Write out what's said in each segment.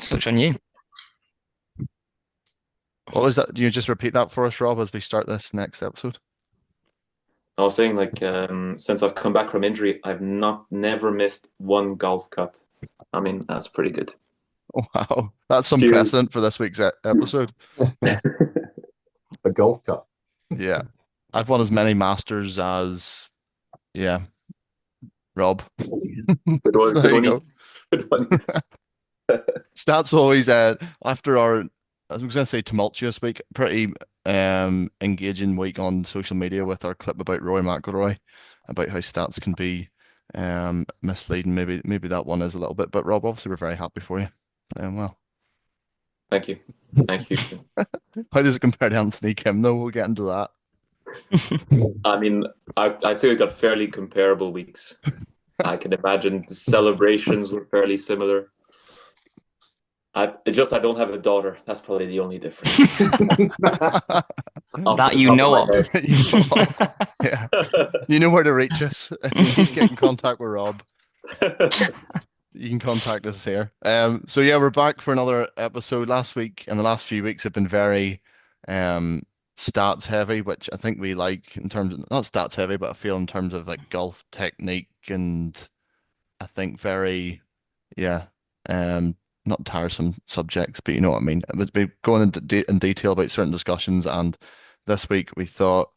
Such on you. What was that? Do you just repeat that for us, Rob, as we start this next episode? I was saying like since I've come back from injury, I've not never missed one golf cut. I mean, that's pretty good. Oh, wow, that's some Cheers. precedent for this week's episode. A golf cup. Yeah, I've won as many Masters as yeah, Rob. Good So one, good there you one. go. Good one. Stats always after our I was going to say tumultuous week, pretty engaging week on social media with our clip about Roy McIlroy, about how stats can be misleading. Maybe that one is a little bit, but Rob, obviously we're very happy for you. Well, Thank you. Thank you. how does it compare to Anthony Kim though? We'll get into that. I mean, I think I got fairly comparable weeks. I can imagine the celebrations were fairly similar. I don't have a daughter. That's probably the only difference. Off That the you top know of of. Yeah, my head. you know where to reach us if you need to get in contact with Rob. You can contact us here. So yeah, we're back for another episode. Last week and the last few weeks have been very um stats heavy, which I think we like in terms of not stats heavy, but I feel in terms of like golf technique and I think very yeah, um not tiresome subjects, but you know what I mean. It was be going into in detail about certain discussions, and this week we thought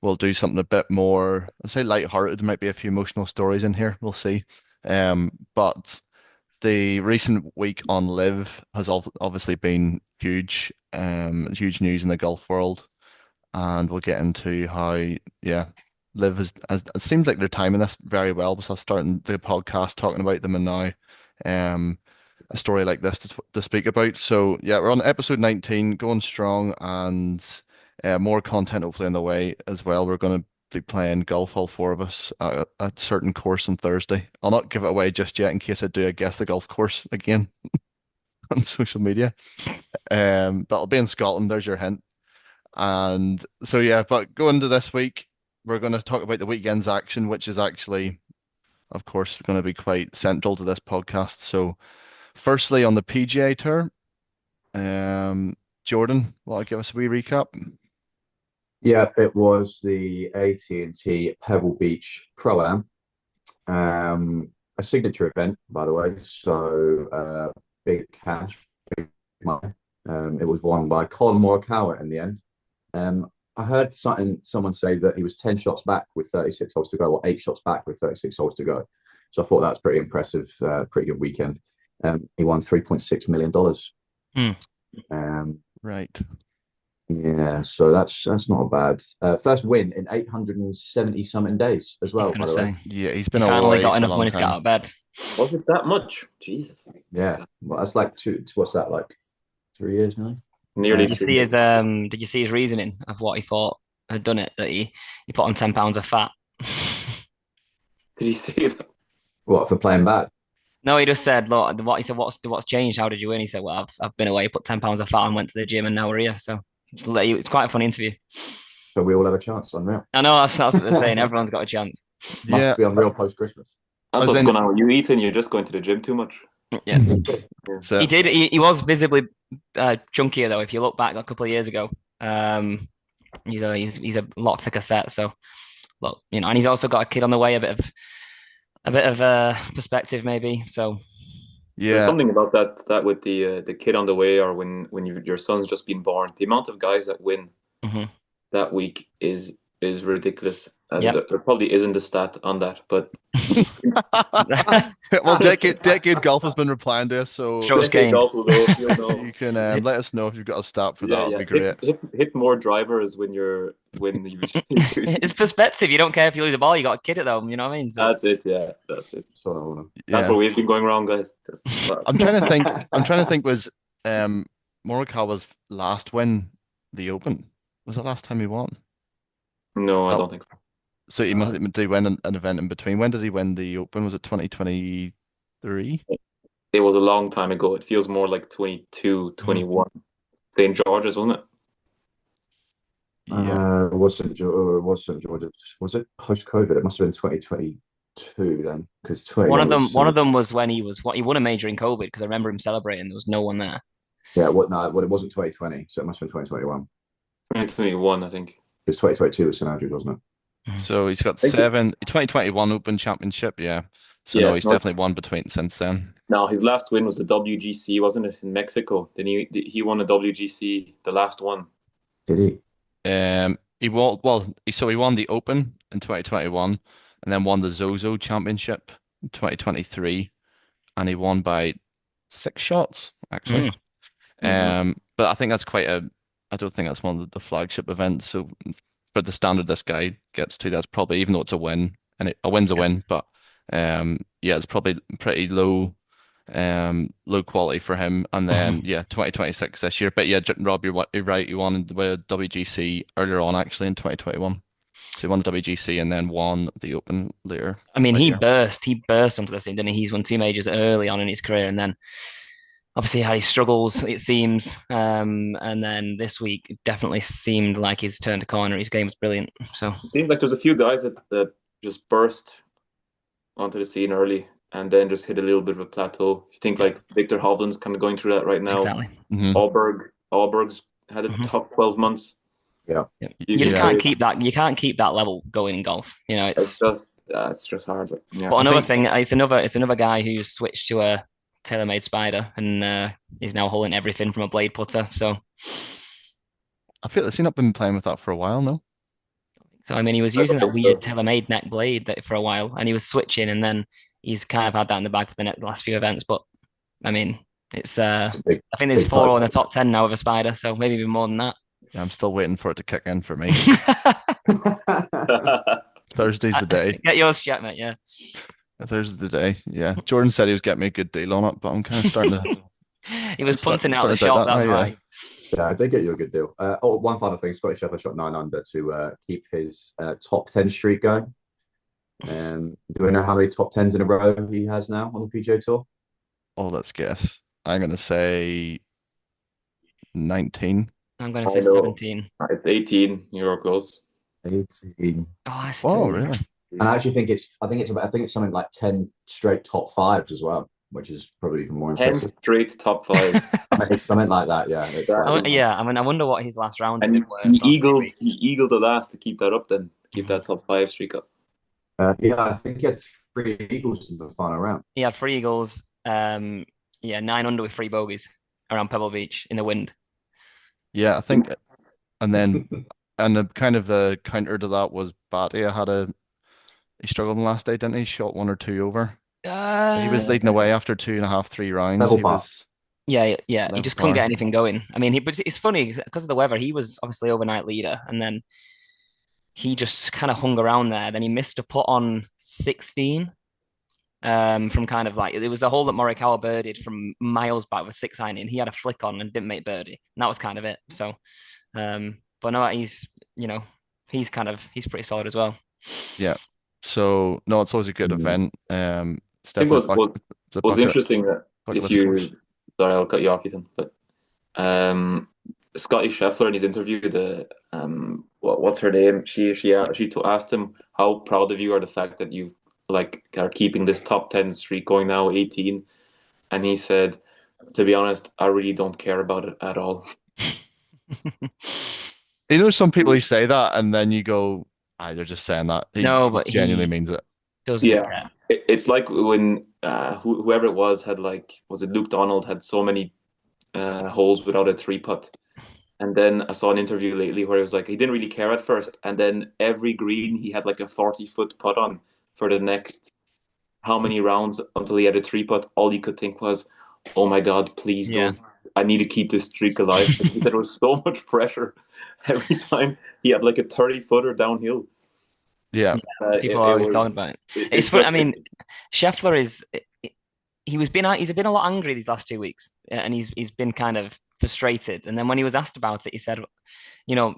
we'll do something a bit more, I'd say light-hearted. There might be a few emotional stories in here. We'll see. But the recent week on Live has obviously been huge, huge news in the golf world, and we'll get into how, yeah, Live has it seems like they're timing this very well because I was starting the podcast talking about them and now, a story like this to speak about. So yeah, we're on episode 19, going strong, and more content hopefully on the way as well. We're going to be playing golf, all four of us, at a certain course on Thursday. I'll not give it away just yet in case I do guess the golf course again on social media. But I'll be in Scotland. There's your hint. And so yeah, but going to this week, we're going to talk about the weekend's action, which is actually, of course, going to be quite central to this podcast. So, firstly, on the PGA Tour, um, Jordan, will I give us a wee recap? Yeah, it was the AT&T Pebble Beach Pro-Am, a signature event, by the way. So big cash, big money. It was won by Collin Morikawa in the end. I heard someone say that he was 10 shots back with 36 holes to go, or 8 shots back with 36 holes to go. So I thought that was pretty impressive, pretty good weekend. He won $3.6 million. Hmm. Right. Yeah, so that's not bad. First win in 870 something days as I was well, by gonna the way. say Yeah, he's he been finally away got for a enough long money to get out time. of bed. Was it that much? Jesus. Yeah, well, that's like what's that like? 3 years now. Nearly Did you two see his years. did you see his reasoning of what he thought had done it? That he put on 10 pounds of fat. Did you see that? What for playing bad? No, he just said, look, what he said, what's changed? How did you win? He said, well, I've been away, put 10 pounds of fat and went to the gym and now we're here. So it's quite a funny interview. So we all have a chance. Unreal. I know that's what they're saying. Everyone's got a chance. Yeah, Must be unreal post Christmas. That's as what's in, going on with you, Ethan. You're just going to the gym too much. Yeah. Yeah. so He was visibly chunkier though. If you look back a couple of years ago, he's a lot thicker set. So look, and he's also got a kid on the way, a bit of perspective maybe. So There's yeah, something about that with the kid on the way, or when your son's just been born. The amount of guys that win mhm. that week is ridiculous. Yep. There probably isn't a stat on that, but well, decade golf has been replying to us, so Strokes decade gained. golf will go. You'll know. you can let us know if you've got a stat for that. Yeah, It'd yeah. be great. Hit more drivers when you. It's perspective. You don't care if you lose a ball. You got a kid at home. You know what I mean? So That's it. Yeah, that's it. So That's Yeah, where we've been going wrong, guys. Just I'm trying to think. I'm trying to think. Was Morikawa's last win the Open? Was it last time he won? no, I Oh, don't think so. so he must did he win an event in between. When did he win the Open? Was it 2023? It was a long time ago. It feels more like 22, Mhm. 21. St. George's, wasn't it? Yeah. was St. George's? Was it post COVID? It must have been 2020. two then, because One 21 of them, was one of them was when he won a major in COVID because I remember him celebrating. There was no one there. yeah. What? No, well, it wasn't 2020, so it must have been 2021. 2021, I think. Because 2022 was St Andrews, wasn't So he's got Thank you. 2021 Open Championship, yeah. So no, Yeah, he's no, definitely won between since then. no, his last win was the WGC, wasn't it, in Mexico? Then he won a WGC, the last one. it? Did He won so he won the Open in 2021 and then won the Zozo Championship in 2023 and he won by 6 shots actually. Mm. But I think that's I don't think that's one of the flagship events. So for the standard this guy gets to, that's probably, even though it's a win and a win's a win, but yeah, it's probably pretty low quality for him. And then yeah, 2026 this year. But yeah, Rob, you're right. He won the WGC earlier on actually in 2021. So he won the WGC and then won the Open later. I mean, that year. he burst onto the scene, didn't he? He's won two majors early on in his career, and then obviously had his struggles, it seems. And then this week it definitely seemed like he's turned a corner. His game was brilliant. So It seems like there's a few guys that just burst onto the scene early and then just hit a little bit of a plateau. If you think like Victor Hovland's kind of going through that right now. exactly. Alberg's had a tough 12 months. Yeah. You just Yeah. can't keep that. You can't keep that level going in golf. You know, It's just hard. Yeah. But another thing, it's another guy who's switched to a TaylorMade Spider and is now holding everything from a blade putter. So I feel like he's not been playing with that for a while, no? I mean, he was using that weird TaylorMade neck blade for a while, and he was switching, and then he's kind of had that in the bag for the last few events. But I mean, it's I think there's four in the top 10 now with a Spider, so maybe even more than that. Yeah, I'm still waiting for it to kick in for me. Thursday's the day. Get yours, Jack, mate. Yeah. Thursday's the day. Yeah. Jordan said he was getting me a good deal on it, but I'm kind of starting to. He was punting out the starting to doubt shop. That's that now, why. Yeah, I did get you a good deal. One final thing: Scotty Scheffler shot 9 under to keep his top 10 streak going. Do we know how many top 10s in a row he has now on the PGA Tour? Oh, let's guess. I'm going to say 19. I'm going to say 17. It's 18. You're close. 18. Oh, that's Oh, still- really? And I actually think I think it's something like 10 straight top fives as well, which is probably even more 10 impressive. straight top fives. I mean, it's something like that, yeah. It's Yeah, I mean, I wonder what his last round And were. he eagled the last to keep that up then. Keep that top five streak up. Yeah, I think he had 3 eagles in the final round. He had 3 eagles. Yeah, 9 under with 3 bogeys around Pebble Beach in the wind. Yeah, I think. And then, and the kind of the counter to that was Batia he struggled on the last day, didn't he? Shot 1 or 2 over. He was leading away after 2.5, 3 rounds. Level He par. was. Yeah. He Level just couldn't par. get anything going. I mean, but it's funny because of the weather. He was obviously overnight leader, and then he just kind of hung around there. Then he missed a putt on 16. From kind of like it was a hole that Morikawa birdied from miles back with 6 iron in. He had a flick on and didn't make birdie, and that was kind of it. So, but no, he's he's pretty solid as well. Yeah. So, no, it's always a good event. It's I think definitely what was interesting that bucket if list course. you sorry, I'll cut you off, Ethan. But Scotty Scheffler in his interview, what's her name? She asked him how proud of you are the fact that you are keeping this top 10 streak going now, 18, and he said, to be honest, I really don't care about it at all. You know, some people who say that, and then you go, they're just saying that. No, but genuinely he means it. doesn't Yeah. care. It's like when whoever it was had was it Luke Donald had so many holes without a 3-putt. And then I saw an interview lately where he was like, he didn't really care at first. And then every green, he had like a 40-foot putt on for the next how many rounds until he had a 3-putt. All he could think was, oh my God, please don't. I need to keep this streak alive. There was so much pressure every time he had like a 30-footer downhill. Yeah. People are always talking about it. It's funny. I mean, Scheffler he's been a lot angry these last 2 weeks, and he's been kind of frustrated. And then when he was asked about it, he said, you know,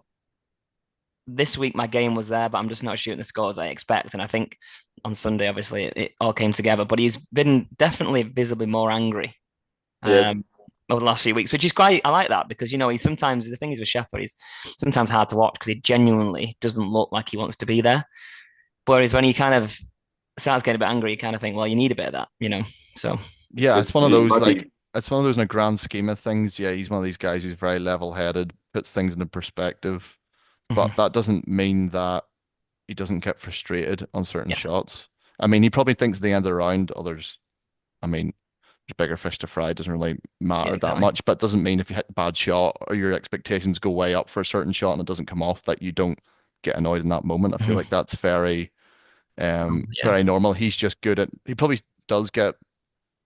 this week my game was there, but I'm just not shooting the scores I expect. And I think on Sunday, obviously, it all came together. But he's been definitely visibly more angry over the last few weeks, which is I like that because, you know, the thing is with Scheffler, he's sometimes hard to watch because he genuinely doesn't look like he wants to be there. Whereas when he kind of starts getting a bit angry, you kind of think, well, you need a bit of that, So Yeah, It's it's one of his those body. like it's one of those in a grand scheme of things. Yeah, he's one of these guys who's very level-headed, puts things into perspective, mhm. but that doesn't mean that he doesn't get frustrated on certain Yeah, shots. I mean, he probably thinks at the end of the round, others, I mean, there's bigger fish to fry. It doesn't really yeah, matter that exactly. much, but it doesn't mean if you hit a bad shot or your expectations go way up for a certain shot and it doesn't come off that you don't get annoyed in that moment. I feel Mhm. like that's Yeah, very normal. He's just good at, he probably does get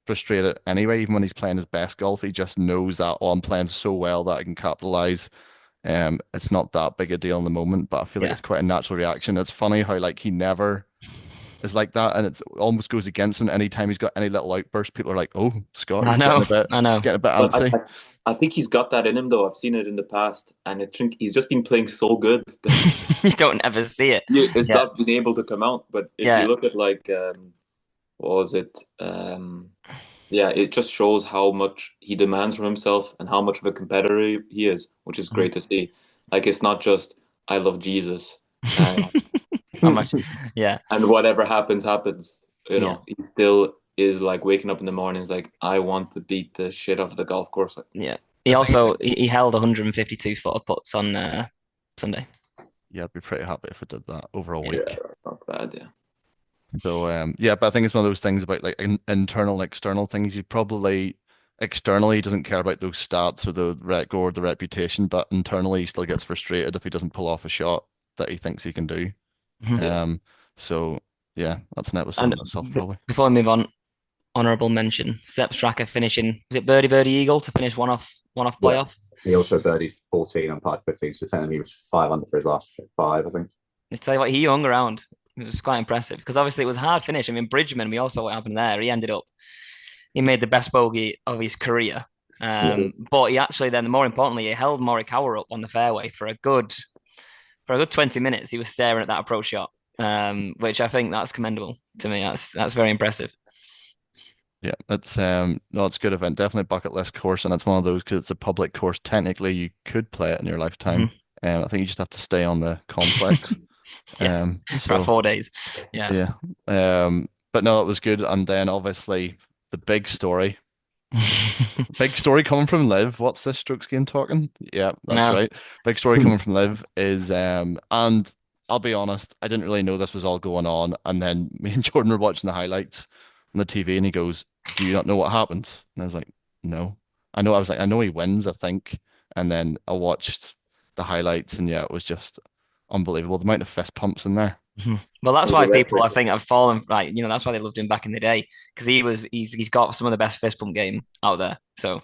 frustrated anyway, even when he's playing his best golf. He just knows that, oh, I'm playing so well that I can capitalize. It's not that big a deal in the moment, but I feel like yeah. it's quite a natural reaction. It's funny how like he never is like that, and it almost goes against him anytime he's got any little outburst. People are like, "Oh, Scott, I know, I he's know. getting a bit But antsy." I think he's got that in him, though. I've seen it in the past, and I think he's just been playing so good that You don't ever see it. it's Yeah, not been able to come out. But if you yeah, look at like, what was it? Yeah, it just shows how much he demands from himself and how much of a competitor he is, which is Mhm. great to see. Like it's not just I love Jesus and How much? Yeah, whatever happens happens. You yeah, know, he still is like waking up in the mornings like I want to beat the shit out of the golf course. yeah. He The thing, also he held 152 footer putts on Sunday. yeah, I'd be pretty happy if I did that over a Yeah, Yeah, week. not bad. Yeah. So yeah, but I think it's one of those things about like internal and external things. He probably externally he doesn't care about those stats or the record, the reputation, but internally he still gets frustrated if he doesn't pull off a shot that he thinks he can do. Mhm. Yeah. Um, so yeah, that's an episode And in itself probably. before we move on, honourable mention: Sepp Straka finishing. Was it birdie eagle to finish one off Yeah. playoff? He also birdied 14 on par 15, so technically he was 5 under for his last five, I think. Let's tell you what, he hung around. It was quite impressive because obviously it was a hard finish. I mean, Bridgman, we all saw what happened there. He made the best bogey of his career. Yeah. But he actually then, more importantly, he held Morikawa up on the fairway for a good 20 minutes. He was staring at that approach shot, which I think that's commendable to me. That's very impressive. Yeah, it's no, it's a good event. Definitely a bucket list course, and it's one of those because it's a public course. Technically, you could play it in your lifetime. Mhm. I think you just have to stay on the complex. Yeah, for about So 4 days. Yeah. yeah, but no, it was good. And then obviously the big story coming from Liv. What's this strokes game talking? Yeah, that's No. right. Big story coming from Liv is and I'll be honest, I didn't really know this was all going on. And then me and Jordan were watching the highlights on the TV, and he goes, "Do you not know what happened?" And I was like, "No." I know. I was like, "I know he wins, I think." And then I watched the highlights, and yeah, it was just unbelievable. The amount of fist pumps in there. Mhm. Well, It that's was why people electric. I think have fallen right. That's why they loved him back in the day because he's got some of the best fist pump game out there. So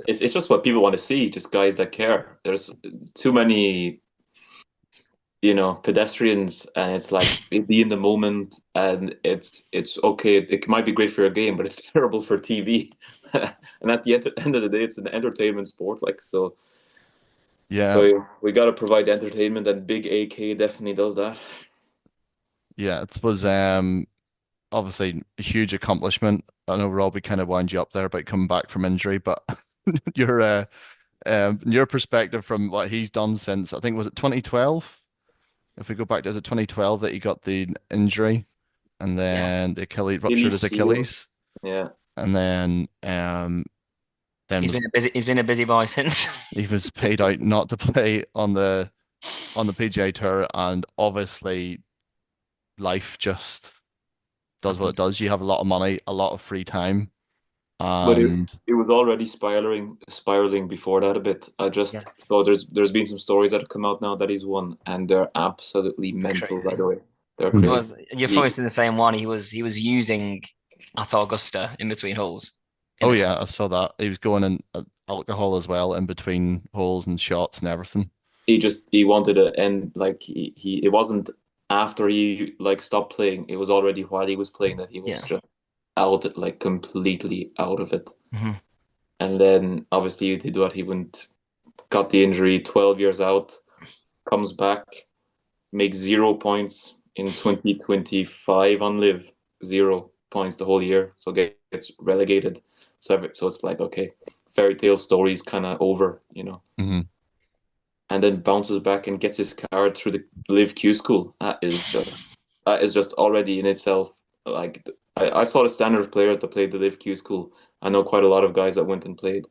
It's just what people want to see, just guys that care. There's too many, pedestrians, and it's like be in the moment, and it's okay. It might be great for your game, but it's terrible for TV. And at the end of the day, it's an entertainment sport. Like so, Yeah, so we got to provide entertainment, and Big AK definitely does that. yeah, it was obviously a huge accomplishment. I know Robbie kind of wound you up there about coming back from injury, but your your perspective from what he's done since I think was it 2012? If we go back to is it 2012 that he got the injury and yeah, then the Achilles ruptured Achilles his heel. Achilles Yeah, and then he's was been a busy boy since. he was paid out not to play on the PGA Tour, and obviously life just does what it Happened. does. You have a lot of money, a lot of free time, but it and it was already spiraling before that a bit. I just Yes, so there's been some stories that have come out now that he's won, and they're absolutely mental. By crazy. the way, they're It crazy. was you're He, probably seeing the same one. He was using at Augusta in between holes in oh a yeah, I saw that. He was going in alcohol as well in between holes and shots and everything. he wanted to end like he it wasn't after he like stopped playing. It was already while he was playing that he was yeah. just out like completely out of it. Mhm. And then obviously he did what he went got the injury, 12 years out, comes back, makes 0 points in 2025 on live, 0 points the whole year, so gets relegated. So it's like okay, fairy tale stories kind of over. Hmm. And then bounces back and gets his card through the live Q school. That is just is just already in itself like I saw the standard of players that played the Live Q school. I know quite a lot of guys that went and played.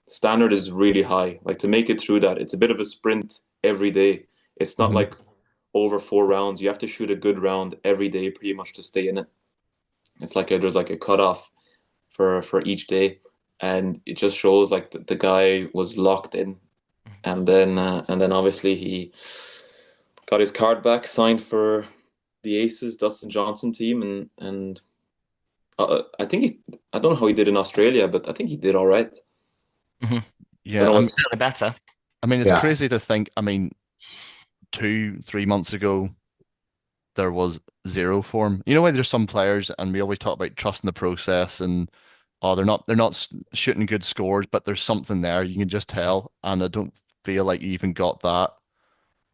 Standard is really high. Like to make it through that, it's a bit of a sprint every day. It's not Mhm. like over 4 rounds. You have to shoot a good round every day pretty much to stay in it. It's like there's like a cutoff for each day, and it just shows like the guy was locked in, and then obviously he got his card back, signed for the Aces, Dustin Johnson team, and I think I don't know how he did in Australia, but I think he did all right. Hmm. Don't Yeah, know what, Certainly better. I mean, it's Yeah. crazy to think. I mean, 2, 3 months ago, there was zero form. You know, when there's some players, and we always talk about trusting the process, and oh, they're not shooting good scores, but there's something there. You can just tell, and I don't feel like you even got that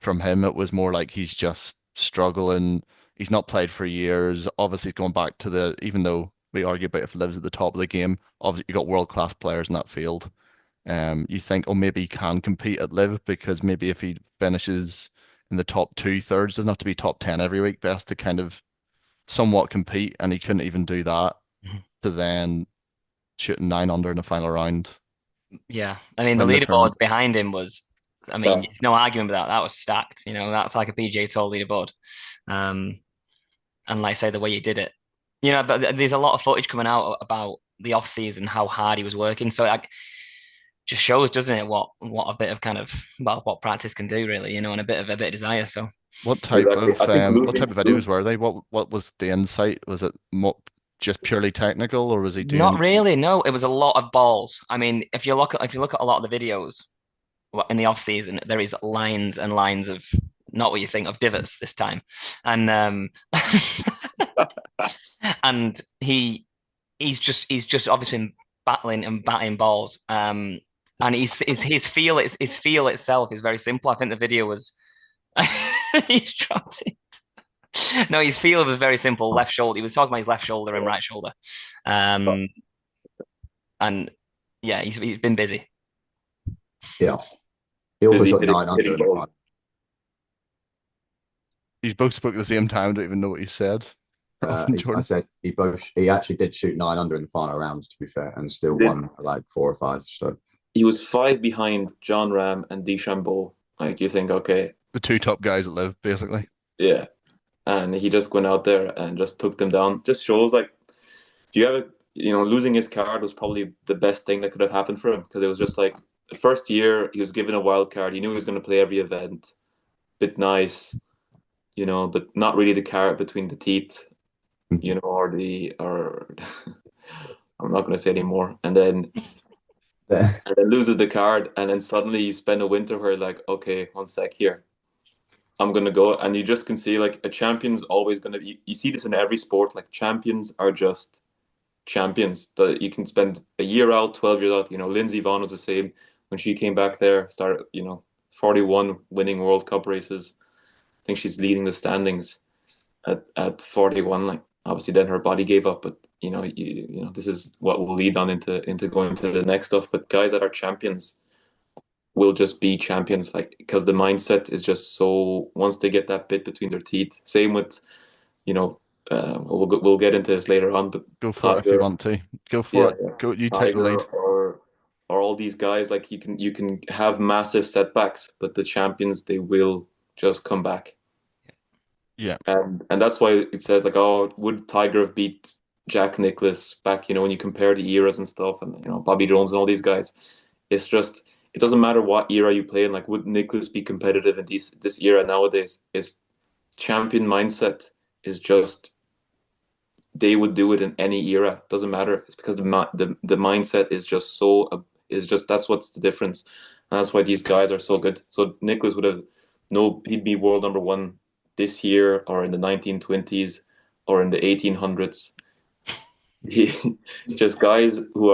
from him. It was more like he's just struggling. He's not played for years. Obviously, he's going back to even though we argue about if he lives at the top of the game, obviously you got world class players in that field. You think, oh, maybe he can compete at Live because maybe if he finishes in the top 2/3, doesn't have to be top 10 every week, best to kind of somewhat compete, and he couldn't even do that Mhm. to then shooting 9 under in the final round, Yeah, I mean the win the tournament. leaderboard behind him was, I yeah. mean, there's no argument about that. That was stacked. That's like a PGA Tour leaderboard. Um, and like I say, the way he did it, but there's a lot of footage coming out about the off season, how hard he was working. So like, just shows, doesn't it, what a bit of kind of well, what practice can do, really, and a bit of desire. So Exactly. I think What type of videos were they? What was the insight? Was it just purely technical, or was he not doing? really, no. It was a lot of balls. I mean, if you look at a lot of the videos in the off season, there is lines and lines of not what you think of divots this time, and and he's just obviously been battling and batting balls. And his feel itself is very simple. I think the video was he's dropped it. No, his feel was very simple. Left shoulder. He was talking about his left shoulder and right shoulder. Um, and yeah, he's been busy. Yeah. He also busy shot hitting, 900 hitting in the balls. final. You both spoke at the same time. Don't even know what you said. Rob and I Jordan. said he actually did shoot 900 in the final rounds, to be fair, and still Did. won like 4 or 5. So He was 5 behind John Ram and DeChambeau. Like you think, okay, The two top guys that Live, basically. yeah, and he just went out there and just took them down. Just shows like if you have a losing his card was probably the best thing that could have happened for him because it was just like the first year he was given a wild card. He knew he was going to play every event. Bit nice, but not really the carrot between the teeth, or I'm not going to say anymore. And then loses the card, and then suddenly you spend a winter where like, okay, one sec here. I'm gonna go, and you just can see like a champion's always gonna be. You see this in every sport. Like champions are just champions. That you can spend a year out, 12 years out. Lindsey Vonn was the same when she came back there. Started, 41 winning World Cup races. I think she's leading the standings at 41. Like obviously, then her body gave up, but this is what will lead on into going to the next stuff. But guys that are champions will just be champions, like because the mindset is just so. Once they get that bit between their teeth, same with we'll get into this later on, but Go for it if you Tiger, want to. Go for yeah, it. Go. You take the Tiger lead. or all these guys, like you can have massive setbacks, but the champions they will just come back. Yeah. And that's why it says like, oh, would Tiger have beat Jack Nicklaus back? When you compare the eras and stuff, and Bobby Jones and all these guys, it's just it doesn't matter what era you play in. Like, would Nicklaus be competitive in this era nowadays? Is champion mindset is just they would do it in any era. Doesn't matter. It's because the mindset is just that's what's the difference, and that's why these guys are so good. So Nicklaus would have no, he'd be world number one this year or in the 1920s or in the 1800s. He just guys who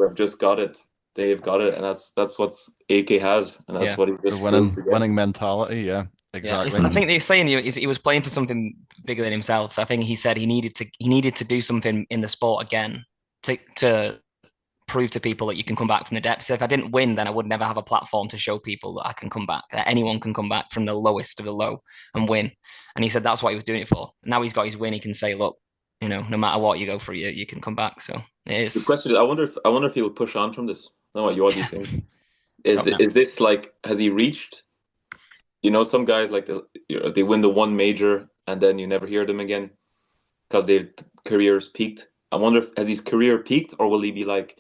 have just got it. They've got it, and that's what AK has, and that's Yeah. what he The just proved again. winning mentality. Yeah. Yeah, Exactly. I think they're saying he was playing for something bigger than himself. I think he said he needed to do something in the sport again to prove to people that you can come back from the depths. If I didn't win, then I would never have a platform to show people that I can come back, that anyone can come back from the lowest of the low and win. And he said that's what he was doing it for. Now he's got his win. He can say, look, no matter what you go through, you can come back. So it The is. question is, I wonder if he will push on from this. I don't know what do you think? Don't know. Is this like, has he reached? Some guys like they win the one major and then you never hear them again because their careers peaked. I wonder if has his career peaked, or will he be like,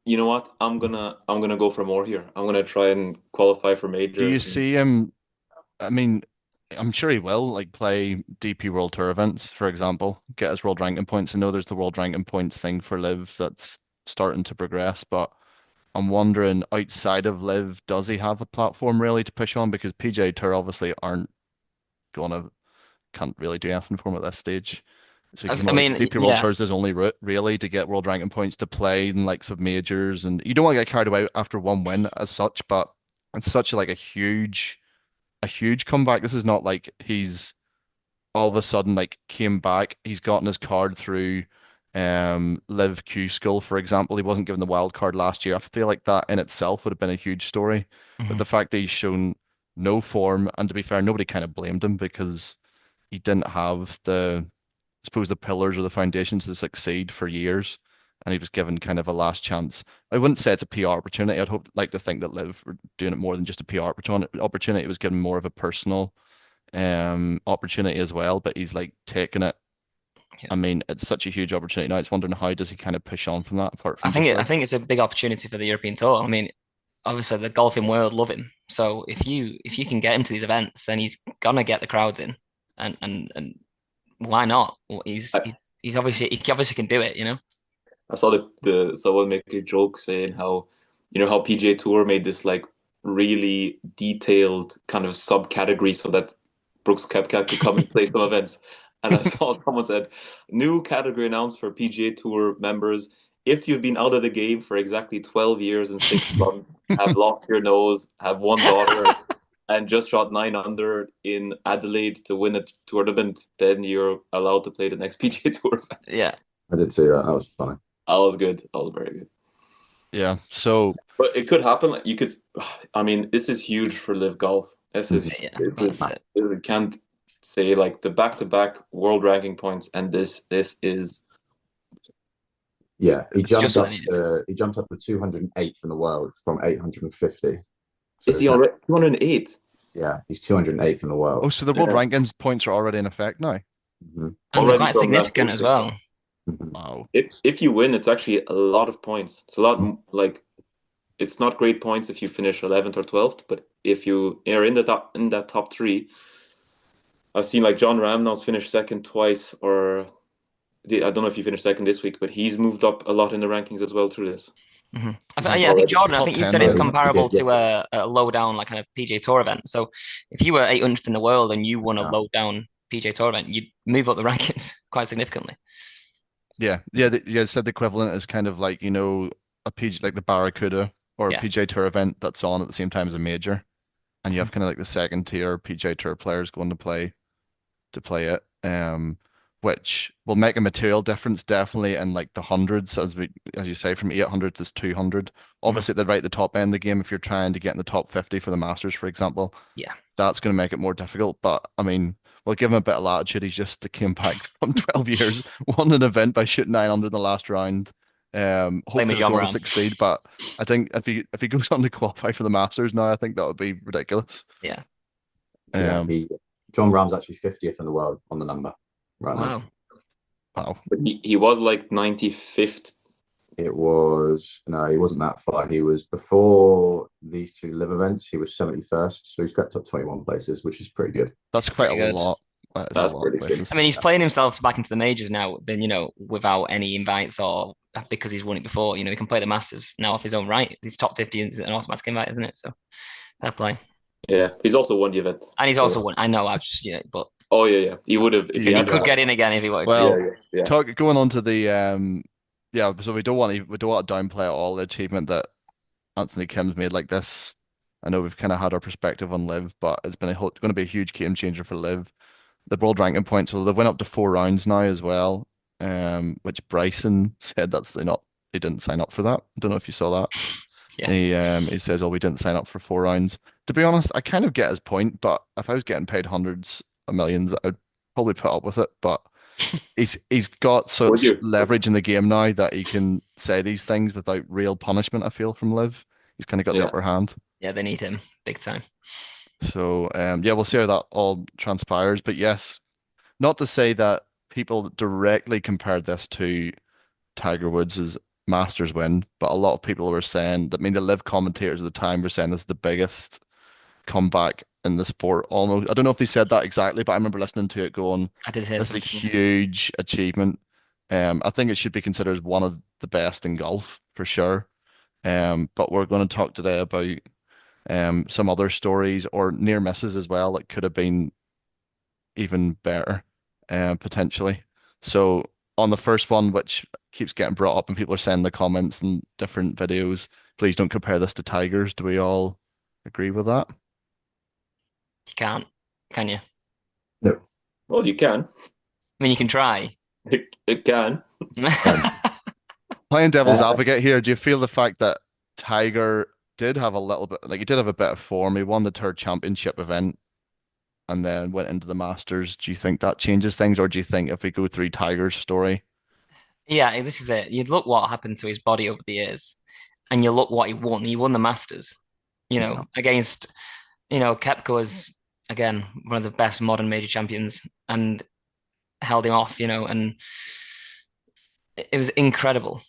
you know what, I'm gonna go for more here. I'm gonna try and qualify for Do you majors. see him? I mean, I'm sure he will like play DP World Tour events, for example, get his world ranking points. I know there's the world ranking points thing for Liv that's starting to progress, but I'm wondering outside of Liv, does he have a platform really to push on? Because PGA Tour obviously aren't gonna can't really do anything for him at this stage. So he can I only mean, DP World yeah, Tour is his only route really to get world ranking points to play in likes of majors, and you don't want to get carried away after one win as such, but it's such like a huge comeback. This is not like he's all of a sudden like came back. He's gotten his card through Live Q School, for example. He wasn't given the wild card last year. I feel like that in itself would have been a huge story. But mhm. the fact that he's shown no form, and to be fair, nobody kind of blamed him because he didn't have I suppose the pillars or the foundations to succeed for years. And he was given kind of a last chance. I wouldn't say it's a PR opportunity. Like to think that Liv were doing it more than just a PR opportunity. It was given more of a personal opportunity as well, but he's like taking it. Yeah. I mean, it's such a huge opportunity now. It's wondering how does he kind of push on from that apart from just I like think it's a big opportunity for the European Tour. I mean, obviously the golfing world love him. So if you can get him to these events, then he's gonna get the crowds in, and why not? Well, I, he's obviously he obviously can do it. I saw the someone make a joke saying how how PGA Tour made this like really detailed kind of subcategory so that Brooks Koepka could come and play some events. And I saw someone said, new category announced for PGA Tour members. If you've been out of the game for exactly 12 years and 6 months, have lost your nose, have one daughter, and just shot 9 under in Adelaide to win a tournament, then you're allowed to play the next PGA Tour event. Yeah. I did see that. That was funny. That was good. That was very good. yeah. So But it could happen. Like you could. I mean, this is huge for Live Golf. This is. Yeah, This that's is. it. We can't say like the back-to-back world ranking points, and this is. Yeah, It's just what they needed. he jumped up to 208th in the world from 850. So Is he already 208? yeah, he's 208th in the world. so the world Yeah. rankings points are already in effect now. Mm-hmm. And they're Already quite from that significant as big. well. Mm-hmm. Wow. If you win, it's actually a lot of points. It's a lot like it's not great points if you finish 11th or 12th, but if you are in that top three, I've seen like John Ram now's finished second twice, or I don't know if he finished second this week, but he's moved up a lot in the rankings as well through this. Mhm. He's I think already Jordan. I top think you 10 said now, it's isn't it? comparable He did, to a low down like kind of PJ Tour event. So if you were 800th in the world and you won a Yeah. low down PJ Tour event, you'd move up the rankings quite significantly. Yeah. Yeah, said the equivalent is kind of like, a PG like the Barracuda or a Yeah. PJ Tour event that's on at the same time as a major. And you Mhm. have kind of like the second tier PJ Tour players going to play it, which will make a material difference definitely in like the hundreds as you say from 800 to 200. Mhm. Obviously, at the right the top end of the game if you're trying to get in the top 50 for the Masters, for example. Yeah. That's going to make it more difficult. But I mean, we'll give him a bit of latitude. He's just came back from 12 years, won an event by shooting 9 under in the last round. Blame Hopefully is they're John going to Ram. succeed. But I think if he goes on to qualify for the Masters now, I think that would be ridiculous. Yeah. Yeah, Um, John Rahm's actually 50th in the world on the number right now. Wow. wow. But he was like 95th. He wasn't that far. He was before these two live events. He was 71st, so he's crept up 21 places, which is pretty good. That's quite a Pretty good. lot. That is a That's lot of pretty good. places. I mean, he's playing himself back into the majors now, then, without any invites or because he's won it before. He can play the Masters now off his own right. He's top 50 is an automatic invite, isn't it? So fair play. Yeah, he's also won the event. And he's So- also won. I know, I've just, but Oh yeah. He would have if he Yeah. had he could that. get in again if he wanted Well, to. Yeah. Going on to the yeah, so we don't want to downplay at all the achievement that Anthony Kim's made like this. I know we've kind of had our perspective on Liv, but it's been going to be a huge game changer for Liv. The world ranking points, so they went up to 4 rounds now as well, which Bryson said that's not he didn't sign up for that. I don't know if you saw that. Yeah. He says, "Oh, we didn't sign up for 4 rounds." To be honest, I kind of get his point, but if I was getting paid hundreds of millions, I'd probably put up with it. But he's got Would such you? leverage in the game now that he can say these things without real punishment, I feel, from Liv. He's kind of got the Yeah. upper hand. Yeah, they need him big time. So yeah, we'll see how that all transpires. But yes, not to say that people directly compared this to Tiger Woods' Masters win, but a lot of people were saying that, I mean, the live commentators at the time were saying this is the biggest comeback in the sport almost. I don't know if they said that exactly, but I remember listening to it going, I did hear this is a something. huge achievement. I think it should be considered as one of the best in golf for sure. But we're going to talk today about some other stories or near misses as well that could have been even better, potentially. So on the first one, which keeps getting brought up and people are saying in the comments and different videos, please don't compare this to Tigers. Do we all agree with that? You can't, can you? No. Well, you can. I mean, you can try. It can. Playing devil's Uh, advocate here, do you feel the fact that Tiger did have a little bit, like he did have a bit of form, he won the Tour Championship event and then went into the Masters. Do you think that changes things, or do you think if we go through Tiger's story? Yeah, this is it. You'd look what happened to his body over the years, and you look what he won. He won the Masters, Yeah. against, Koepka was, again, one of the best modern major champions and held him off, and it was incredible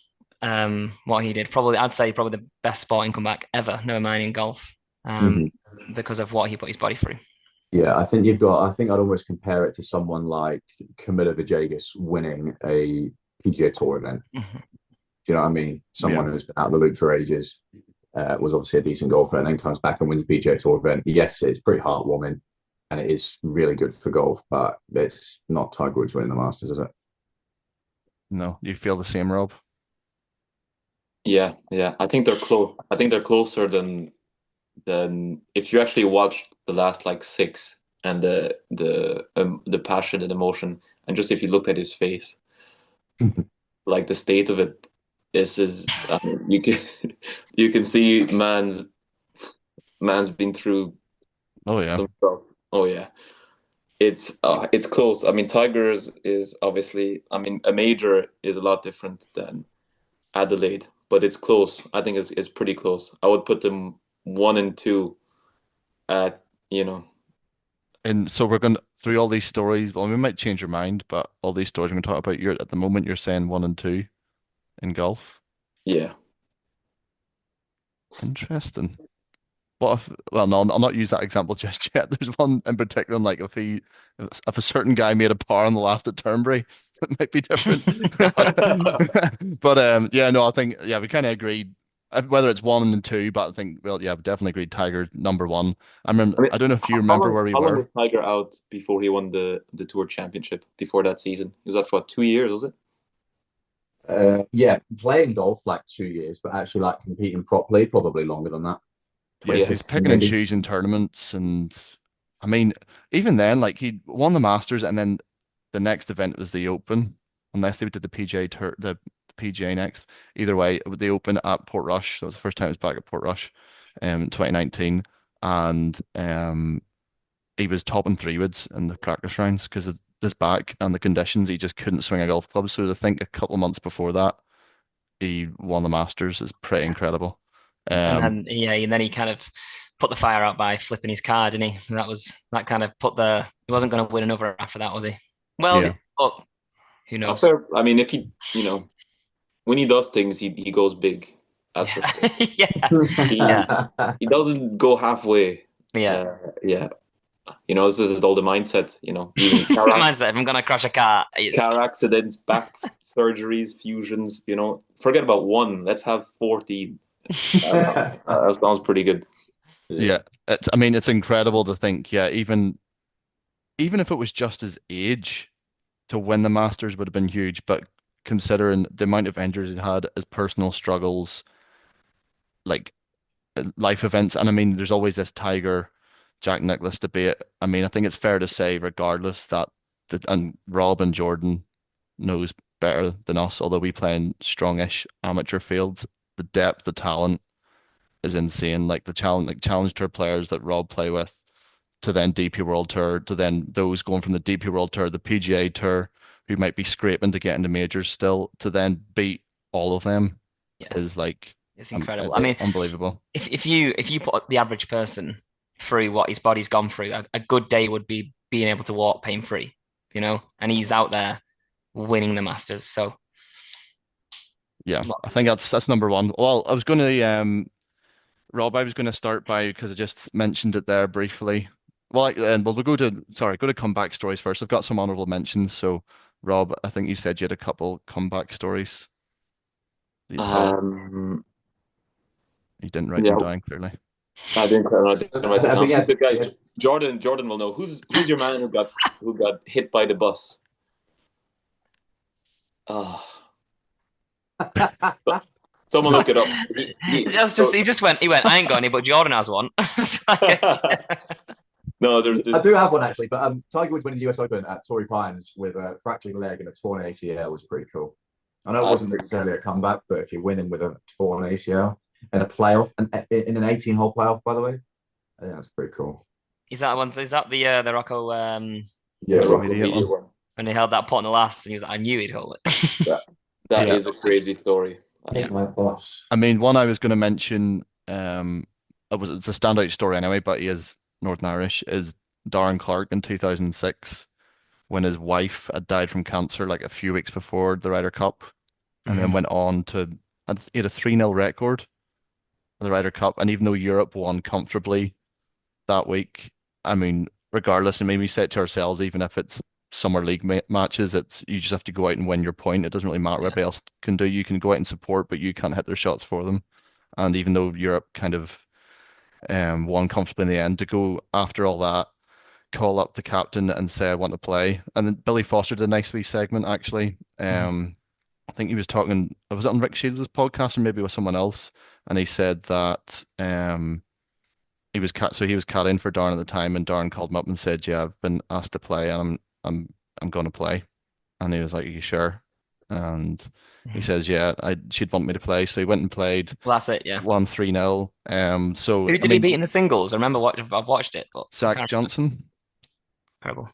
what he did. Probably, I'd say probably the best sporting comeback ever, never mind in golf, um, mhm. because of what he put his body through. Yeah, I think you've got. I think I'd almost compare it to someone like Camilo Villegas winning a PGA Tour event. Mhm. Do you know what I mean? Yeah. Someone who's been out of the loop for ages, was obviously a decent golfer, and then comes back and wins a PGA Tour event. Yes, it's pretty heartwarming, and it is really good for golf, but it's not Tiger Woods winning the Masters, is it? No, you feel the same, Rob? Yeah, yeah. I think they're close. I think they're closer than if you actually watch the last like six and the passion and emotion, and just if you looked at his face, like the state of it is you can you can see man's been through Oh yeah. some stuff. Oh yeah. It's close. I mean, Tigers is obviously. I mean, a major is a lot different than Adelaide, but it's close. I think it's pretty close. I would put them one and two at you know. And so we're going through all these stories. Well, we might change your mind, but all these stories we're going to talk about, you're at the moment you're saying one and two in golf. Yeah. Interesting. What if, well, no, I'll not use that example just yet. There's one in particular, like if a certain guy made a par on the last at Turnberry, it might be different. But yeah, no, I think yeah, we kind of agreed whether it's one and two, but I think well, yeah, we definitely agreed Tiger number one. I remember, I mean, I don't know if you how remember long where we how long were. was Tiger out before he won the Tour Championship before that season? He was out for what, 2 years, was it? Yeah, playing golf like 2 years, but actually like competing properly, probably longer than that. Yes, Yeah. he's 2015 picking and maybe. choosing tournaments, and I mean, even then, like he won the Masters, and then the next event was the Open, unless they did the PGA tour, the PGA next. Either way, the Open at Portrush. That was the first time he was back at Portrush, 2019, and he was top in three woods in the practice rounds because of his back and the conditions. He just couldn't swing a golf club. So I think a couple of months before that, he won the Masters. Is pretty incredible. And Um, then yeah, and then he kind of put the fire out by flipping his card, didn't he? And that kind of put the he wasn't going to win another after that, was he? Well, yeah. but who A knows? fair. I mean, if he, when he does things, he goes big. That's for Yeah, sure. yeah, He yeah, he doesn't go halfway. yeah. Yeah. This is all the mindset. Even Mindset. If I'm going to crash a car, it's car accidents, back surgeries, fusions. Forget about one. Let's have 14. That sounds pretty good. Yeah, I mean, it's incredible to think, yeah, even if it was just his age to win the Masters would have been huge, but considering the amount of injuries he had, his personal struggles, like life events, and I mean, there's always this Tiger Jack Nicklaus debate. I mean, I think it's fair to say, regardless, that and Rob and Jordan knows better than us, although we play in strongish amateur fields. The depth, the talent is insane. Like the challenge tour players that Rob play with, to then DP World Tour, to then those going from the DP World Tour, the PGA Tour, who might be scraping to get into majors still, to then beat all of them Yeah, is like it's incredible. I it's mean, unbelievable. if you put the average person through what his body's gone through, a good day would be being able to walk pain free, and he's out there winning the Masters. So, Yeah, look, I think that's number one. Well, I was going to Rob, I was going to start by because I just mentioned it there briefly. Well, and we'll go to comeback stories first. I've got some honorable mentions. So, Rob, I think you said you had a couple comeback stories that you thought Um, you didn't write them yeah, down clearly. I didn't write it I down. think, yeah, The guy, yeah. Jordan will know. Who's your man who got hit by the bus? Oh, someone look it up. he went, I ain't got any, but Jordan has one. No, there's I this. do have one actually, but Tiger Woods winning the US Open at Torrey Pines with a fractured leg and a torn ACL was pretty cool. I know it wasn't necessarily a comeback, but if you're winning with a torn ACL in a playoff, and in an 18-hole playoff, by the way, I think that's pretty cool. Is that the Rocco Yeah, The Rocco Rocco Mediate Mediate one. one. when he held that pot in the last and he was like, I knew he'd hold it. That Yeah. is a crazy story. Yeah. my boss. I mean, one I was going to mention, it's a standout story anyway, but he is Northern Irish, is Darren Clarke in 2006 when his wife had died from cancer like a few weeks before the Ryder Cup, and then went on to he had a 3-0 record in the Ryder Cup, and even though Europe won comfortably that week, I mean, regardless, and maybe we say it to ourselves, even if it's summer league matches, it's you just have to go out and win your point. It doesn't really matter what everybody else can do. You can go out and support, but you can't hit their shots for them. And even though Europe kind of won comfortably in the end, to go after all that, call up the captain and say I want to play. And then Billy Foster did a nice wee segment actually. I think he was talking, was it on Rick Shields' podcast or maybe with someone else? And he said that he was caddying for Darren at the time, and Darren called him up and said, "Yeah, I've been asked to play, and I'm going to play." And he was like, "Are you sure?" And he says, "Yeah, she'd want me to play." So he went and played, Well, that's it, yeah. won 3-0. So Who I did he mean, beat in the singles? I remember I've watched it, but I Zach can't Johnson. remember.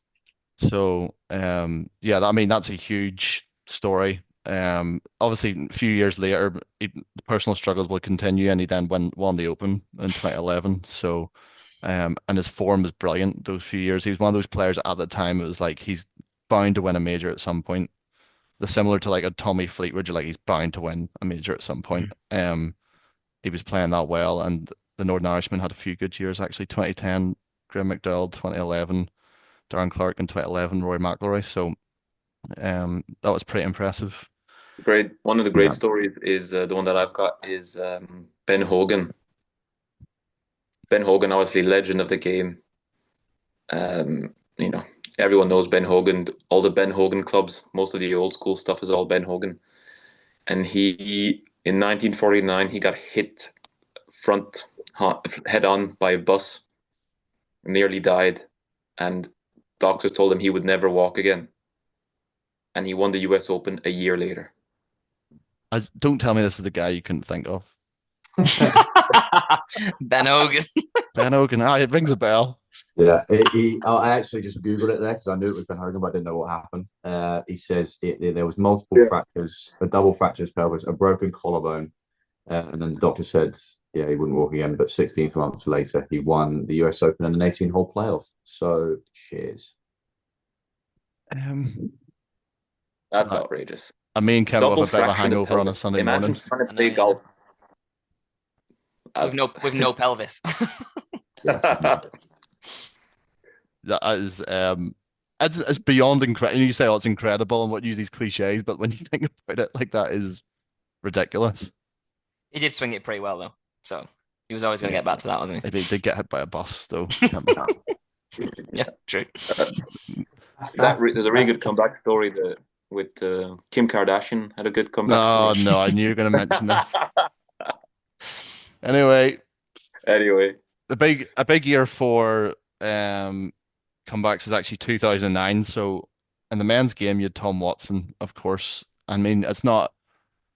So yeah, I mean that's a huge story. Obviously, a few years later, the personal struggles will continue, and he then won the Open in 2011. So, and his form was brilliant those few years. He was one of those players at the time. It was like he's bound to win a major at some point. The similar to like a Tommy Fleetwood, you're like he's bound to win a major at some point. He was playing that well, and the Northern Irishman had a few good years actually. 2010, Graham McDowell, 2011, Darren Clarke in 2011, Rory McIlroy. So, that was pretty impressive. Great. One of the great Yeah. stories is the one that I've got is Ben Hogan. Ben Hogan, obviously legend of the game. Um, you know, everyone knows Ben Hogan. All the Ben Hogan clubs, most of the old school stuff is all Ben Hogan. And he, in 1949, he got hit head on by a bus, nearly died, and doctors told him he would never walk again. And he won the US Open a year later. Don't tell me this is the guy you couldn't think of. Ben Hogan. Ben Hogan. It rings a bell. Yeah, I actually just Googled it there because I knew it was Ben Hogan, but I didn't know what happened. He says there was multiple fractures, a double fracture of pelvis, a broken collarbone, and then the doctor said, yeah, he wouldn't walk again. But 16 months later, he won the US Open in an 18-hole playoff. So, cheers. That's outrageous. Me and Kevin will Double have a bit of a fracture in the hangover on a pelvis. Sunday Imagine morning. trying to play golf. with no pelvis. That is it's beyond incredible. You say, oh, it's incredible and what use these cliches, but when you think about it, like that is ridiculous. He did swing it pretty well though, so he was always going to get back to that, wasn't he? Maybe he did get hit by a bus, though. Yeah, true. There's a really good comeback story with Kim Kardashian had a good comeback story. No, I knew you were going to mention this. Anyway, a big year for comebacks was actually 2009. So in the men's game, you had Tom Watson, of course. I mean, it's not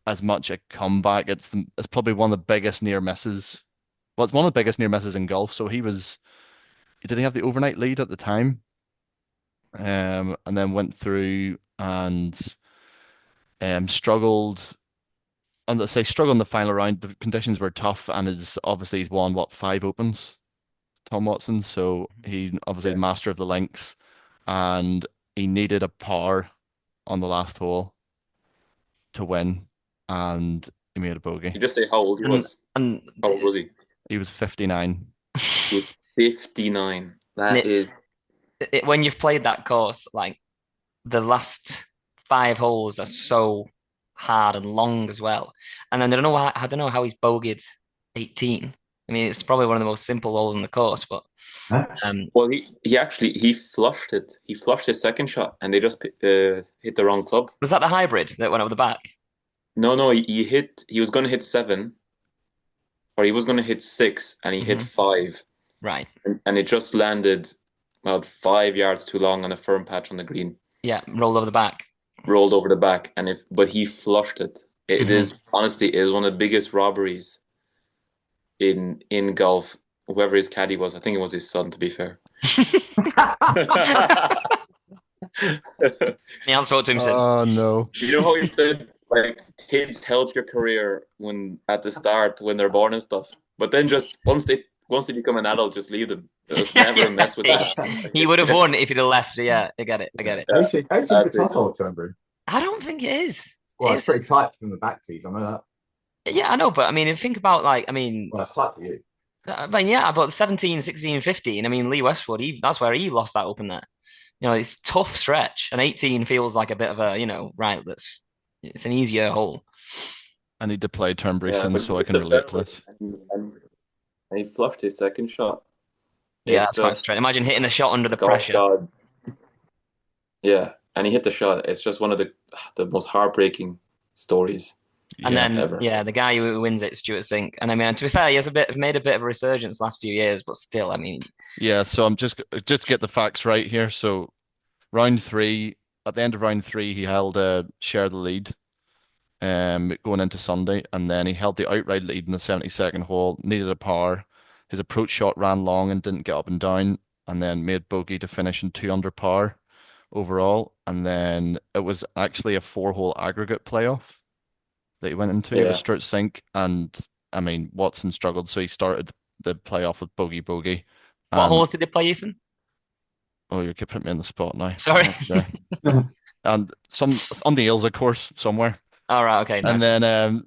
as much a comeback. It's probably one of the biggest near misses. Well, it's one of the biggest near misses in golf. So did he have the overnight lead at the time? And then went through and struggled. And let's say struggled in the final round. The conditions were tough, and he's won what, 5 opens, Tom Watson. So he obviously Yeah. the master of the links, and he needed a par on the last hole to win, and he made a bogey. You just say how old he And was. and How old was he? He was 59. He was 59. That is when you've played that course, like the last 5 holes are so hard and long as well. And then I don't know how he's bogeyed 18. I mean, it's probably one of the most simple holes in the course, but well. He flushed it. He flushed his second shot, and they just hit the wrong club. was that the hybrid that went over the back? No. He was going to hit 7, or he was going to hit 6, and he hit Mhm. 5, Right. and it just landed about 5 yards too long on a firm patch on the green. Yeah, rolled over the back. Rolled over the back, but he flushed it. It Mhm. is honestly it is one of the biggest robberies in golf. Whoever his caddy was, I think it was his son, to be fair. Yeah, I spoke to him since. Oh no. You know how he said, like, kids help your career at the start when they're born and stuff, but then just once they become an adult, just leave them. Just never mess with them. He would have won if he'd have left. Yeah, I get it. 18's a That's it. tough hole, Turnberry. I don't think it is. Well, it's pretty tight from the back tees. I know that. Yeah, I know, but I mean, think about Well, it's tight for you. but yeah, about 17, 16, 15. I mean, Lee Westwood, that's where he lost that open there. It's a tough stretch, and 18 feels like a bit of a, right, it's an easier hole. I need to play Turnberry Yeah, so I can relate to this. And he flushed his second shot. Yeah, It's that's quite just straight. Imagine hitting a shot under the like, oh pressure. God. Yeah, and he hit the shot. It's just one of the most heartbreaking stories. And then, ever. yeah, the guy who wins it, Stuart Sink. And I mean, to be fair, he has made a bit of a resurgence the last few years, but still, I mean, Yeah, so I'm just to get the facts right here. So round 3, at the end of round 3, he held share the lead going into Sunday, and then he held the outright lead in the 72nd hole, needed a par. His approach shot ran long and didn't get up and down, and then made bogey to finish in 2 under par overall. And then it was actually a 4-hole aggregate playoff that he went into with Stuart Sink, and I mean Watson struggled, so he started the playoff with bogey. what holes did they play, Ethan? Oh, you could put me in the spot now. Sorry. And some on the Eels, of course, somewhere. All right, okay. Nice. And then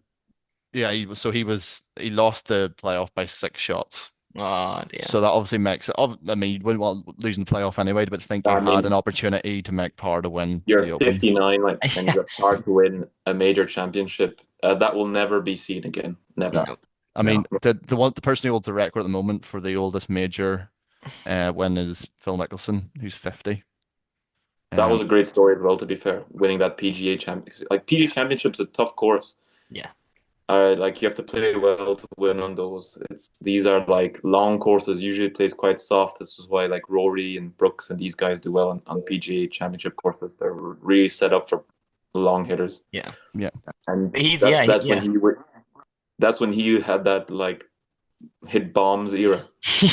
yeah, he lost the playoff by 6 shots. Oh dear. So that obviously makes it. I mean, you wouldn't want losing the playoff anyway, but I think you had an opportunity to make par to win the You're Open. 59, and you're hard to win a major championship. That will never be seen again. Never. No. I mean, the person who holds the record at the moment for the oldest major win is Phil Mickelson, who's 50. That was a great story as well, to be fair, winning that PGA championship. Like, PGA championship's a tough course. Yeah. Like, you have to play well to win on those. These are like long courses. Usually it plays quite soft. This is why like Rory and Brooks and these guys do well on PGA championship courses. They're really set up for long hitters. Yeah. And that's when he had that like hit bombs era.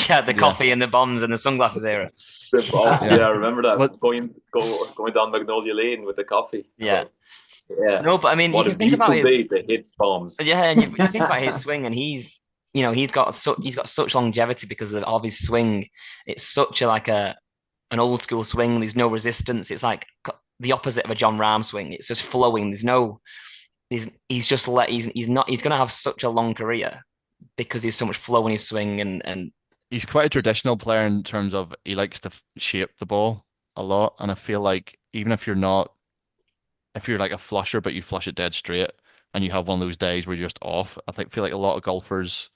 Yeah, the coffee and the bombs and the sunglasses era. Yeah, I remember that. Going down Magnolia Lane with the coffee. Yeah. Yeah. No, but I mean, What you a can think about beautiful his day to hit bombs. Yeah, and you think about his swing, and he's got such longevity because of his swing. It's such an old school swing. There's no resistance. It's like the opposite of a John Rahm swing. It's just flowing. He's gonna have such a long career because there's so much flow in his swing, and he's quite a traditional player in terms of he likes to shape the ball a lot, and I feel like even if you're like a flusher but you flush it dead straight and you have one of those days where you're just off, feel like a lot of golfers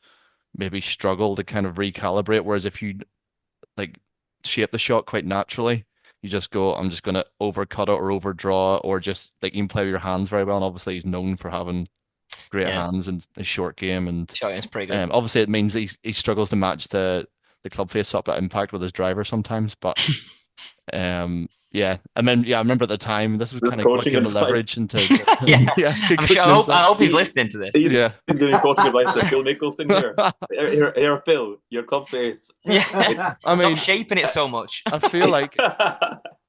maybe struggle to kind of recalibrate, whereas if you like shape the shot quite naturally, you just go, I'm just going to overcut it or overdraw, or just like you can play with your hands very well, and obviously he's known for having great hands and his short game, and it's pretty good. Obviously it means he struggles to match the club face up at impact with his driver sometimes, but yeah, Yeah, I mean, yeah, I remember at the time this was Just kind of coaching giving him advice. leverage into Yeah, good I'm sure. coaching I insights. hope he's listening to this. He's Yeah. giving coaching advice to Phil Mickelson here. Here, Phil, your club face. Yeah, I stop mean, shaping it so much. I feel like,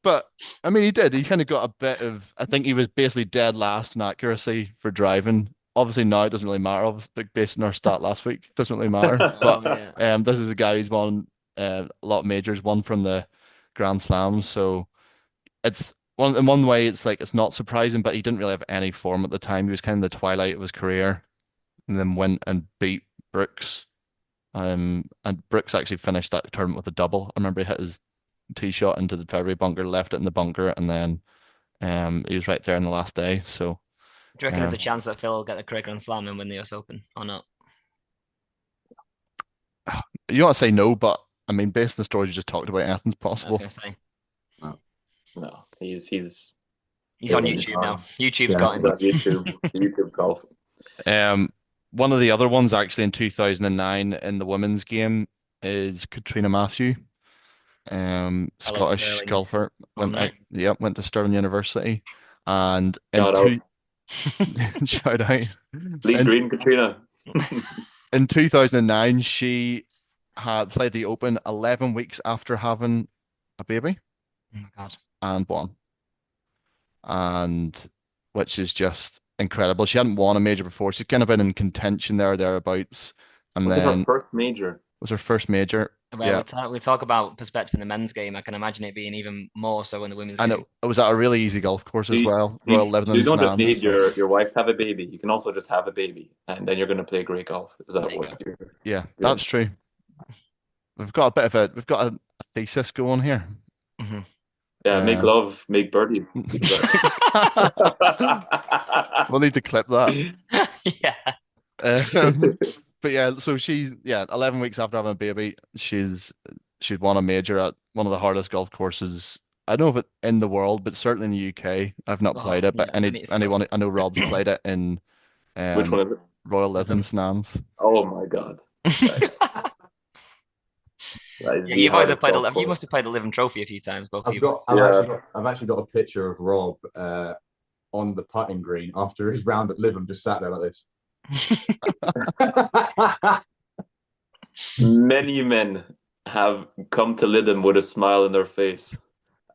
but I mean, he did. He kind of got a bit of. I think he was basically dead last in accuracy for driving. Obviously now it doesn't really matter. Obviously, based on our stat last week, it doesn't really matter. But Yeah. this is a guy who's won a lot of majors, one from the Grand Slams. So it's in one way, it's like it's not surprising, but he didn't really have any form at the time. He was kind of the twilight of his career, and then went and beat Brooks. And Brooks actually finished that tournament with a double. I remember he hit his tee shot into the fairway bunker, left it in the bunker, and then he was right there in the last day. So Do you reckon there's a um, chance that Phil will get the career Grand Slam and win the US Open or not? you don't want to say no, but I mean, based on the stories you just talked about, anything's I was possible. going to say. No, he's He's on YouTube now. YouTube's Yeah, got him. YouTube golf. One of the other ones actually in 2009 in the women's game is Catriona Matthew, Scottish Sterling. golfer. Went to Stirling University, and shout out. Lead green, Catriona. In 2009, she had played the Open 11 weeks after having a baby Oh my God. and won, and which is just incredible. She hadn't won a major before. She's kind of been in contention there, thereabouts, and Was it her then first major? was her first major. Well, Yeah, we talk about perspective in the men's game. I can imagine it being even more so in the women's and game. it was at a really easy golf course as well, So you Royal Lebanon don't just Sands. need your wife to have a baby. You can also just have a baby, and then you're going to play great golf. Is that There you what go. you're? Yeah, that's true. We've got a thesis going here. Mhm. Yeah, make love, make birdie. We'll need to clip that. Yeah. But yeah, so 11 weeks after having a baby, she'd won a major at one of the hardest golf courses. I don't know if it in the world, but certainly in the UK. I've not played it, but yeah, I mean, it's anyone tough. I know Rob's played it in Which one is it? Royal Lebanon Sands. Oh my God. That is Yeah, the you guys hardest have played. golf You course. must have played the Living Trophy a few times, both of you. I've actually got a picture of Rob on the putting green after his round at Lytham, just sat there like this. Many men have come to Lytham with a smile on their face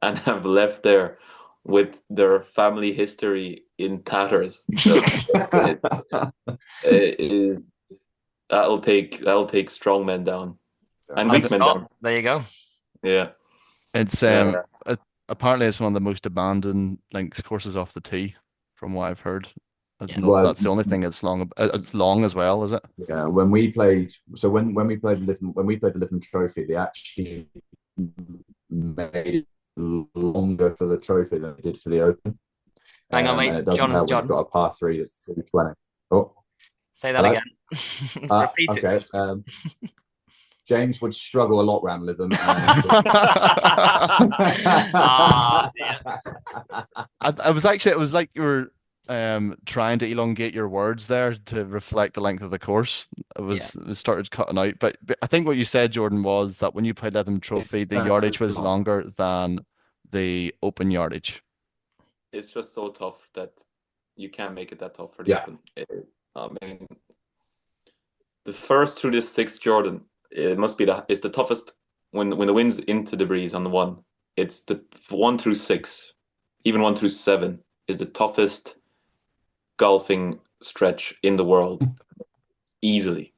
and have left there with their family history in tatters. So that'll take strong men down and weak men down. There you go. Yeah. It's apparently it's one of the most abandoned links courses off the tee, from what I've heard. I don't know if that's the only thing it's long. It's long as well, is it? Yeah. When we played the Lytham Trophy, they actually made it longer for the trophy than they did for the Open. Hang on, mate. It doesn't help when you've got a par 3 that's 220. Oh, say that again. Repeat okay. it. James would struggle a lot around Lytham. It was like you were trying to elongate your words there to reflect the length of the course. It started cutting out. But I think what you said, Jordan, was that when you played Lytham Trophy, the yardage was longer than the Open yardage. It's just so tough that you can't make it that tough for the Open. I mean, the first through the sixth, Jordan, it's the toughest when the wind's into the breeze on the one. It's the 1 through 6, even 1 through 7 is the toughest golfing stretch in the world, easily.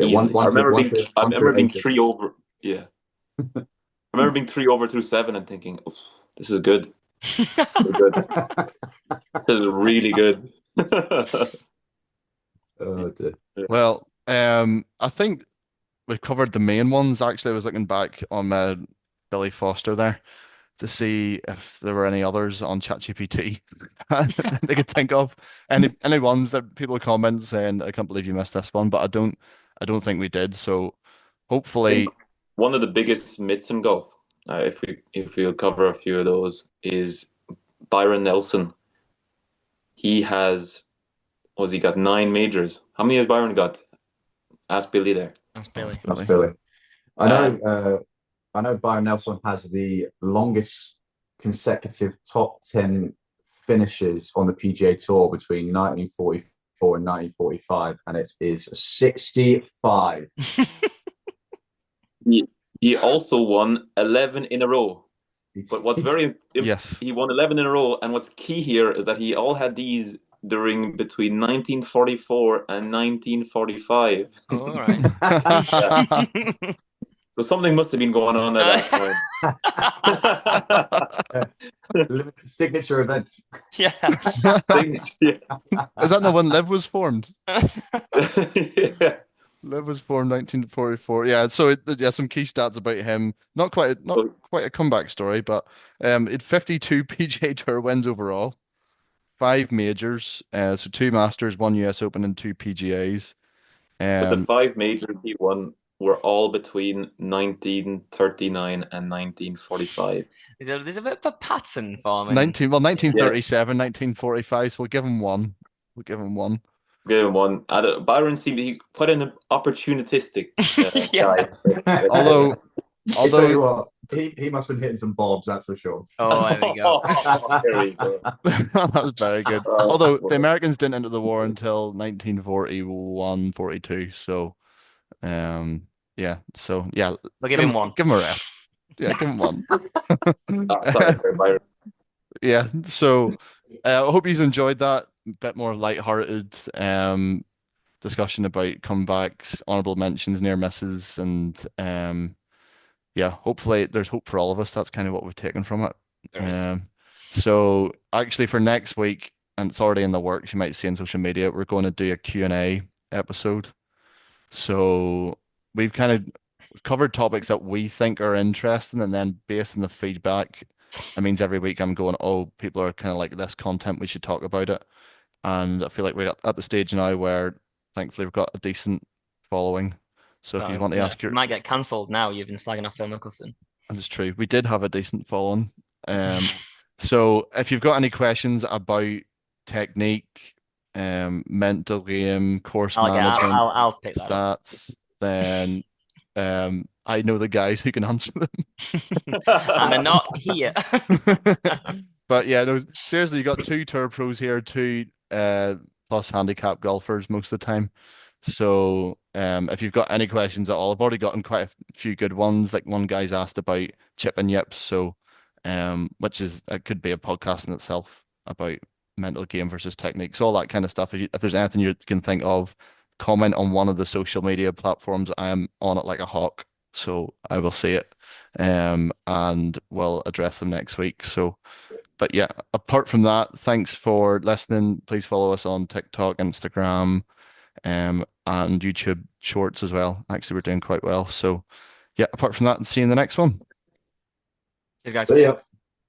Easily. I remember being 3 over. Yeah, I remember being 3 over through 7 and thinking, "This is good. This is good. This is really good." Oh, dear. Well, I think we've covered the main ones. Actually, I was looking back on Billy Foster there to see if there were any others on ChatGPT they could think of. Any ones that people comment saying, "I can't believe you missed this one," but I don't think we did. So hopefully, one of the biggest myths in golf, if we'll cover a few of those, is Byron Nelson. He got 9 majors. How many has Byron got? Ask Billy there. That's Billy. That's Billy. I know I know Byron Nelson has the longest consecutive top 10 finishes on the PGA Tour between 1944 and 1945, and it is 65. He also won 11 in a row. But what's very Yes. he won 11 in a row, and what's key here is that he all had these during between 1944 and 1945. All right. So something must have been going on at that point. Limited signature event. Yeah. Is that not when Liv was formed? Yeah. Liv was formed 1944. Yeah, so yeah, some key stats about him. Not quite a comeback story, but it 52 PGA Tour wins overall, 5 majors, so 2 Masters, 1 US Open, and 2 PGAs. But the 5 majors he won were all between 1939 and 1945. There's a bit of a pattern forming. 1937, 1945. So we'll give him one. Give him one. Byron seemed to be quite an opportunistic guy. Although he must have been hitting some bobs, that's for sure. Oh, there we go. There we go. That's very good. Although the Americans didn't enter the war until 1941, 42. So, yeah. So yeah, We'll give him one. Give him a rest. Yeah, give him one. Sorry, Byron. Yeah. So, I hope you've enjoyed that bit more light-hearted discussion about comebacks, honorable mentions, near misses, and yeah, hopefully there's hope for all of us. That's kind of what we've taken from it. So actually for next week, and it's already in the works, you might see on social media, we're going to do a Q&A episode. So we've covered topics that we think are interesting, and then based on the feedback, it means every week I'm going, oh, people are kind of like this content, we should talk about it. And I feel like we're at the stage now where thankfully we've got a decent following. So if you want to ask you might get cancelled now. You've been slagging off Phil Mickelson. That's true. We did have a decent following. So if you've got any questions about technique, mental game, course management, I'll pick that stats, then I know the guys who can answer them. And they're not here. But yeah, no, seriously, you got 2 tour pros here, 2 plus handicap golfers most of the time. So if you've got any questions at all, I've already gotten quite a few good ones. Like one guy's asked about chip and yips, so which is it could be a podcast in itself about mental game versus techniques, all that kind of stuff. If there's anything you can think of, comment on one of the social media platforms. I am on it like a hawk, so I will see it, and we'll address them next week. So. But yeah, apart from that, thanks for listening. Please follow us on TikTok, Instagram, and YouTube Shorts as well. Actually, we're doing quite well. So yeah, apart from that, see you in the next one. Cheers, guys. See ya.